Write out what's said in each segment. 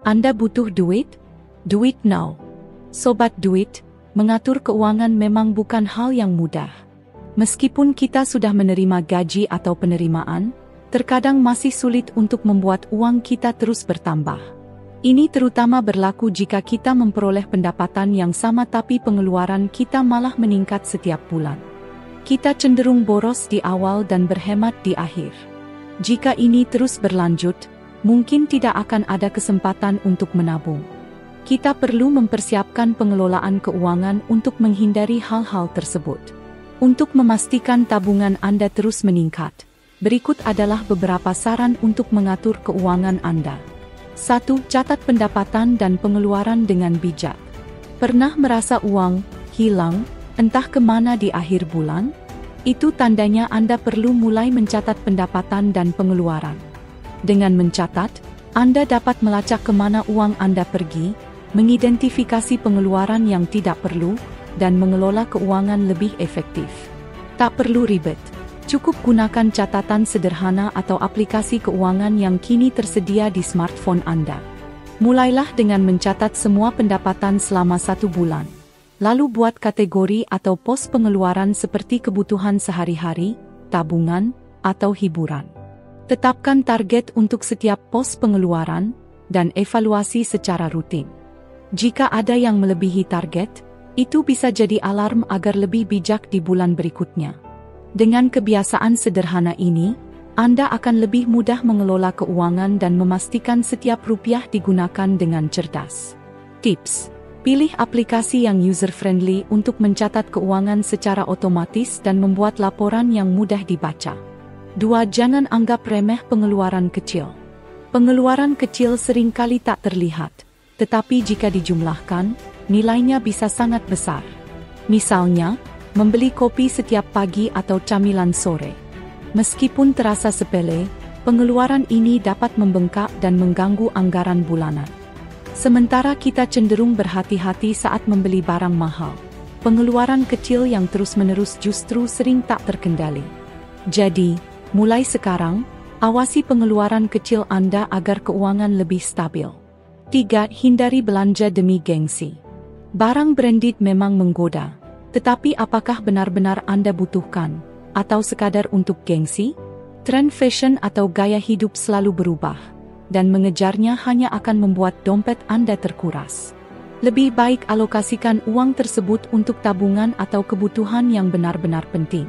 Anda butuh duit? Duit now. Sobat duit, mengatur keuangan memang bukan hal yang mudah. Meskipun kita sudah menerima gaji atau penerimaan, terkadang masih sulit untuk membuat uang kita terus bertambah. Ini terutama berlaku jika kita memperoleh pendapatan yang sama tapi pengeluaran kita malah meningkat setiap bulan. Kita cenderung boros di awal dan berhemat di akhir. Jika ini terus berlanjut, mungkin tidak akan ada kesempatan untuk menabung. Kita perlu mempersiapkan pengelolaan keuangan untuk menghindari hal-hal tersebut. Untuk memastikan tabungan Anda terus meningkat, berikut adalah beberapa saran untuk mengatur keuangan Anda. 1. Catat pendapatan dan pengeluaran dengan bijak. Pernah merasa uang hilang, entah kemana di akhir bulan? Itu tandanya Anda perlu mulai mencatat pendapatan dan pengeluaran. Dengan mencatat, Anda dapat melacak kemana uang Anda pergi, mengidentifikasi pengeluaran yang tidak perlu, dan mengelola keuangan lebih efektif. Tak perlu ribet. Cukup gunakan catatan sederhana atau aplikasi keuangan yang kini tersedia di smartphone Anda. Mulailah dengan mencatat semua pendapatan selama 1 bulan. Lalu buat kategori atau pos pengeluaran seperti kebutuhan sehari-hari, tabungan, atau hiburan. Tetapkan target untuk setiap pos pengeluaran, dan evaluasi secara rutin. Jika ada yang melebihi target, itu bisa jadi alarm agar lebih bijak di bulan berikutnya. Dengan kebiasaan sederhana ini, Anda akan lebih mudah mengelola keuangan dan memastikan setiap rupiah digunakan dengan cerdas. Tips: pilih aplikasi yang user-friendly untuk mencatat keuangan secara otomatis dan membuat laporan yang mudah dibaca. 2. Jangan anggap remeh pengeluaran kecil. Pengeluaran kecil seringkali tak terlihat, tetapi jika dijumlahkan, nilainya bisa sangat besar. Misalnya, membeli kopi setiap pagi atau camilan sore. Meskipun terasa sepele, pengeluaran ini dapat membengkak dan mengganggu anggaran bulanan. Sementara kita cenderung berhati-hati saat membeli barang mahal, pengeluaran kecil yang terus-menerus justru sering tak terkendali. Jadi, mulai sekarang, awasi pengeluaran kecil Anda agar keuangan lebih stabil. 3. Hindari belanja demi gengsi. Barang branded memang menggoda, tetapi apakah benar-benar Anda butuhkan, atau sekadar untuk gengsi? Tren fashion atau gaya hidup selalu berubah, dan mengejarnya hanya akan membuat dompet Anda terkuras. Lebih baik alokasikan uang tersebut untuk tabungan atau kebutuhan yang benar-benar penting.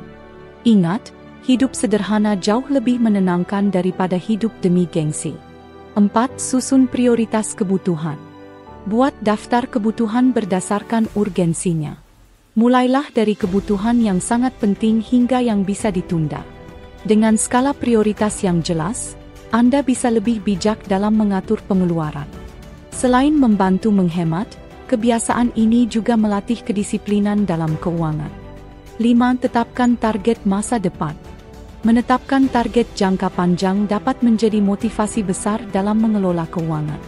Ingat, hidup sederhana jauh lebih menenangkan daripada hidup demi gengsi. 4. Susun prioritas kebutuhan. Buat daftar kebutuhan berdasarkan urgensinya. Mulailah dari kebutuhan yang sangat penting hingga yang bisa ditunda. Dengan skala prioritas yang jelas, Anda bisa lebih bijak dalam mengatur pengeluaran. Selain membantu menghemat, kebiasaan ini juga melatih kedisiplinan dalam keuangan. 5. Tetapkan target masa depan. Menetapkan target jangka panjang dapat menjadi motivasi besar dalam mengelola keuangan.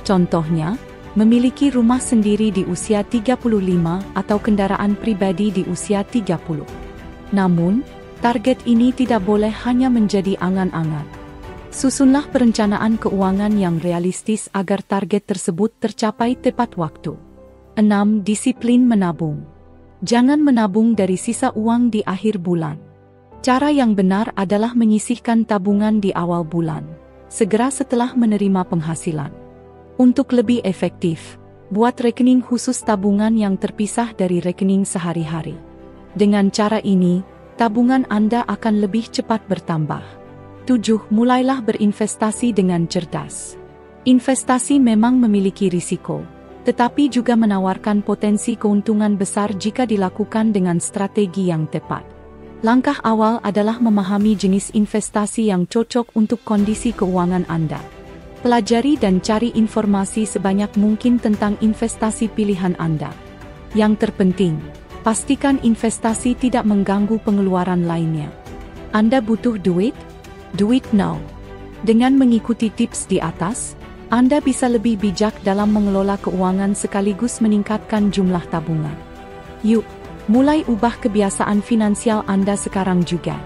Contohnya, memiliki rumah sendiri di usia 35 atau kendaraan pribadi di usia 30. Namun, target ini tidak boleh hanya menjadi angan-angan. Susunlah perencanaan keuangan yang realistis agar target tersebut tercapai tepat waktu. 6. Disiplin menabung. Jangan menabung dari sisa uang di akhir bulan. Cara yang benar adalah menyisihkan tabungan di awal bulan, segera setelah menerima penghasilan. Untuk lebih efektif, buat rekening khusus tabungan yang terpisah dari rekening sehari-hari. Dengan cara ini, tabungan Anda akan lebih cepat bertambah. 7. Mulailah berinvestasi dengan cerdas. Investasi memang memiliki risiko, tetapi juga menawarkan potensi keuntungan besar jika dilakukan dengan strategi yang tepat. Langkah awal adalah memahami jenis investasi yang cocok untuk kondisi keuangan Anda. Pelajari dan cari informasi sebanyak mungkin tentang investasi pilihan Anda. Yang terpenting, pastikan investasi tidak mengganggu pengeluaran lainnya. Anda butuh duit? Duit now. Dengan mengikuti tips di atas, Anda bisa lebih bijak dalam mengelola keuangan sekaligus meningkatkan jumlah tabungan. Yuk, mulai ubah kebiasaan finansial Anda sekarang juga.